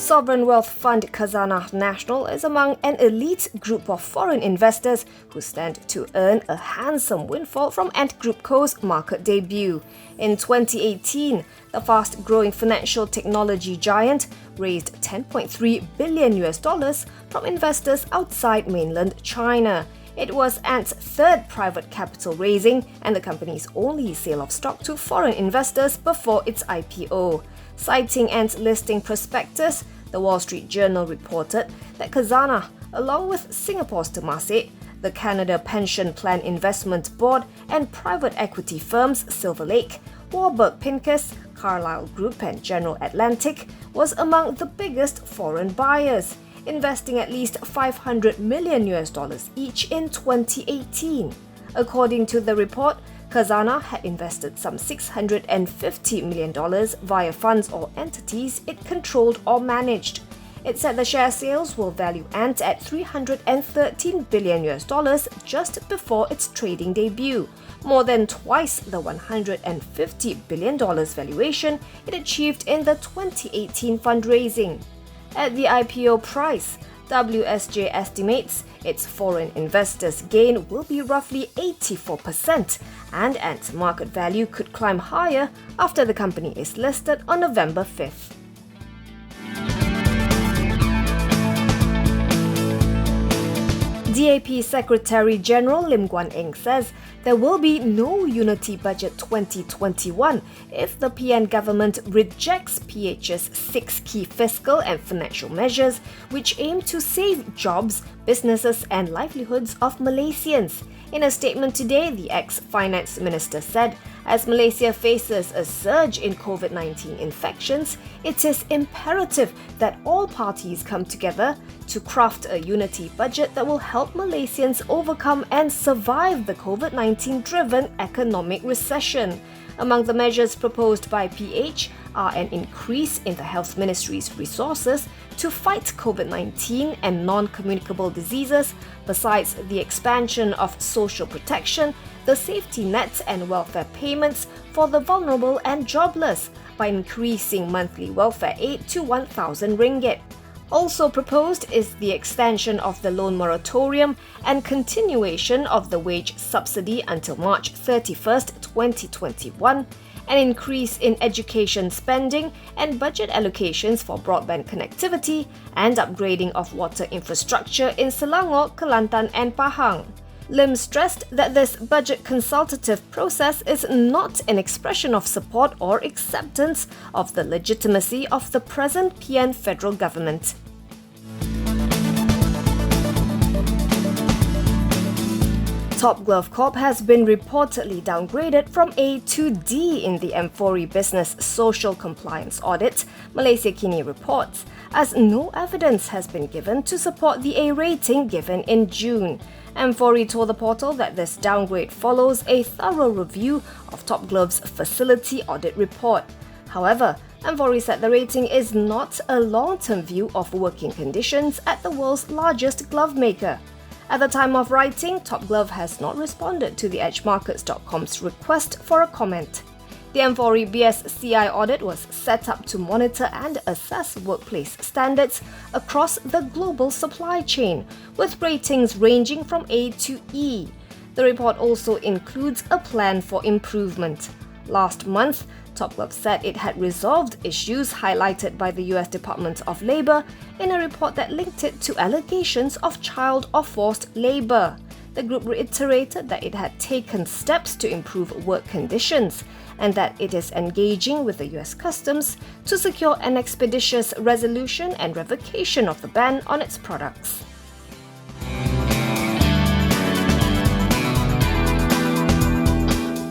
Sovereign wealth fund Khazanah Nasional is among an elite group of foreign investors who stand to earn a handsome windfall from Ant Group Co.'s market debut. In 2018, the fast-growing financial technology giant raised $10.3 billion from investors outside mainland China. It was Ant's third private capital raising and the company's only sale of stock to foreign investors before its IPO. Citing Ant's listing prospectus, the Wall Street Journal reported that Khazanah, along with Singapore's Temasek, the Canada Pension Plan Investment Board, and private equity firms Silver Lake, Warburg Pincus, Carlyle Group, and General Atlantic, was among the biggest foreign buyers, investing at least $500 million each in 2018. According to the report, Khazanah had invested some $650 million via funds or entities it controlled or managed. It said the share sales will value Ant at $313 billion just before its trading debut, more than twice the $150 billion valuation it achieved in the 2018 fundraising. At the IPO price, WSJ estimates its foreign investors' gain will be roughly 84%, and Ant's market value could climb higher after the company is listed on November 5th. DAP Secretary General Lim Guan Eng says there will be no Unity Budget 2021 if the PN government rejects PH's 6 key fiscal and financial measures which aim to save jobs, businesses and livelihoods of Malaysians. In a statement today, the ex-finance minister said, as Malaysia faces a surge in COVID-19 infections, it is imperative that all parties come together to craft a unity budget that will help Malaysians overcome and survive the COVID-19-driven economic recession. Among the measures proposed by PH are an increase in the Health Ministry's resources to fight COVID-19 and non-communicable diseases, besides the expansion of social protection, the safety nets and welfare payments for the vulnerable and jobless by increasing monthly welfare aid to 1,000 ringgit. Also proposed is the extension of the loan moratorium and continuation of the wage subsidy until March 31st, 2021, an increase in education spending and budget allocations for broadband connectivity, and upgrading of water infrastructure in Selangor, Kelantan and Pahang. Lim stressed that this budget consultative process is not an expression of support or acceptance of the legitimacy of the present PN federal government. Top Glove Corp has been reportedly downgraded from A to D in the M4E Business Social Compliance Audit, Malaysia Kini reports, as no evidence has been given to support the A rating given in June. M4E told the portal that this downgrade follows a thorough review of Top Glove's facility audit report. However, M4E said the rating is not a long-term view of working conditions at the world's largest glove maker. At the time of writing, Top Glove has not responded to the EdgeMarkets.com's request for a comment. The M4E BSCI audit was set up to monitor and assess workplace standards across the global supply chain, with ratings ranging from A to E. The report also includes a plan for improvement. Last month, Top Glove said it had resolved issues highlighted by the US Department of Labor in a report that linked it to allegations of child or forced labor. The group reiterated that it had taken steps to improve work conditions and that it is engaging with the US Customs to secure an expeditious resolution and revocation of the ban on its products.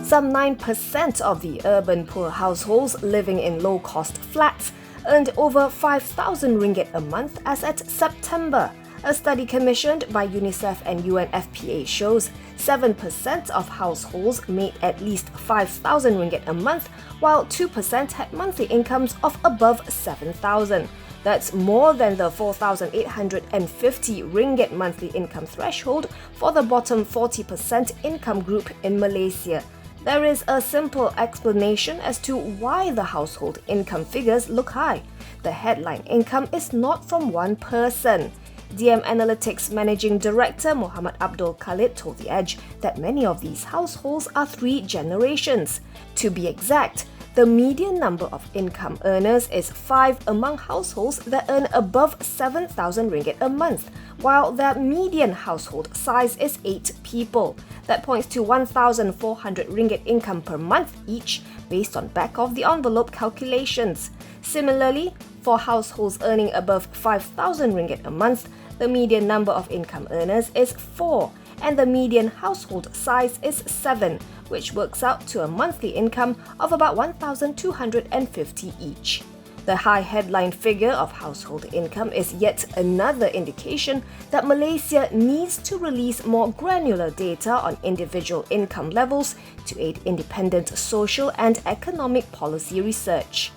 Some 9% of the urban poor households living in low-cost flats earned over 5,000 ringgit a month as at September. A study commissioned by UNICEF and UNFPA shows 7% of households made at least 5,000 ringgit a month, while 2% had monthly incomes of above 7,000. That's more than the 4,850 ringgit monthly income threshold for the bottom 40% income group in Malaysia. There is a simple explanation as to why the household income figures look high. the headline income is not from one person. DM Analytics Managing Director Muhammad Abdul Khalid told The Edge that many of these households are 3 generations. To be exact, the median number of income earners is 5 among households that earn above 7,000 ringgit a month, while their median household size is 8 people. That points to 1,400 ringgit income per month each, based on back-of-the-envelope calculations. Similarly, for households earning above 5,000 ringgit a month, the median number of income earners is 4, and the median household size is 7, which works out to a monthly income of about 1,250 each. The high headline figure of household income is yet another indication that Malaysia needs to release more granular data on individual income levels to aid independent social and economic policy research.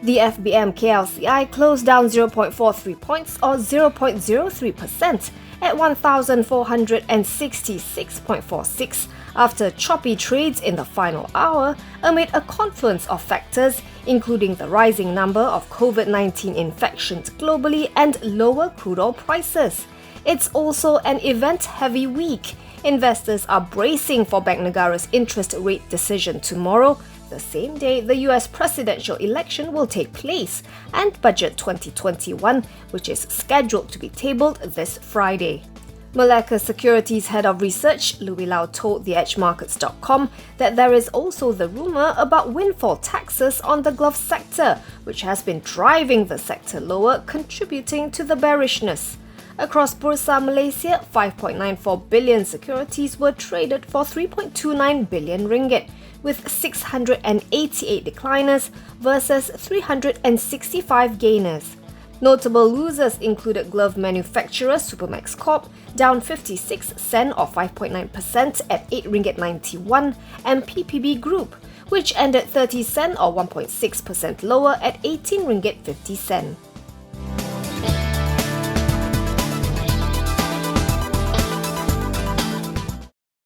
The FBM KLCI closed down 0.43 points or 0.03% at 1,466.46 after choppy trades in the final hour amid a confluence of factors, including the rising number of COVID-19 infections globally and lower crude oil prices. It's also an event-heavy week. Investors are bracing for Bank Negara's interest rate decision tomorrow, the same day the US presidential election will take place, and Budget 2021, which is scheduled to be tabled this Friday. Malacca Securities Head of Research, Louis Lau, told theedgemarkets.com that there is also the rumour about windfall taxes on the glove sector, which has been driving the sector lower, contributing to the bearishness. Across Bursa Malaysia, 5.94 billion securities were traded for 3.29 billion ringgit, with 688 decliners versus 365 gainers. Notable losers included glove manufacturer Supermax Corp, down 56 cent or 5.9% at 8 ringgit 91, and PPB Group, which ended 30 cent or 1.6% lower at 18 ringgit 50 cent.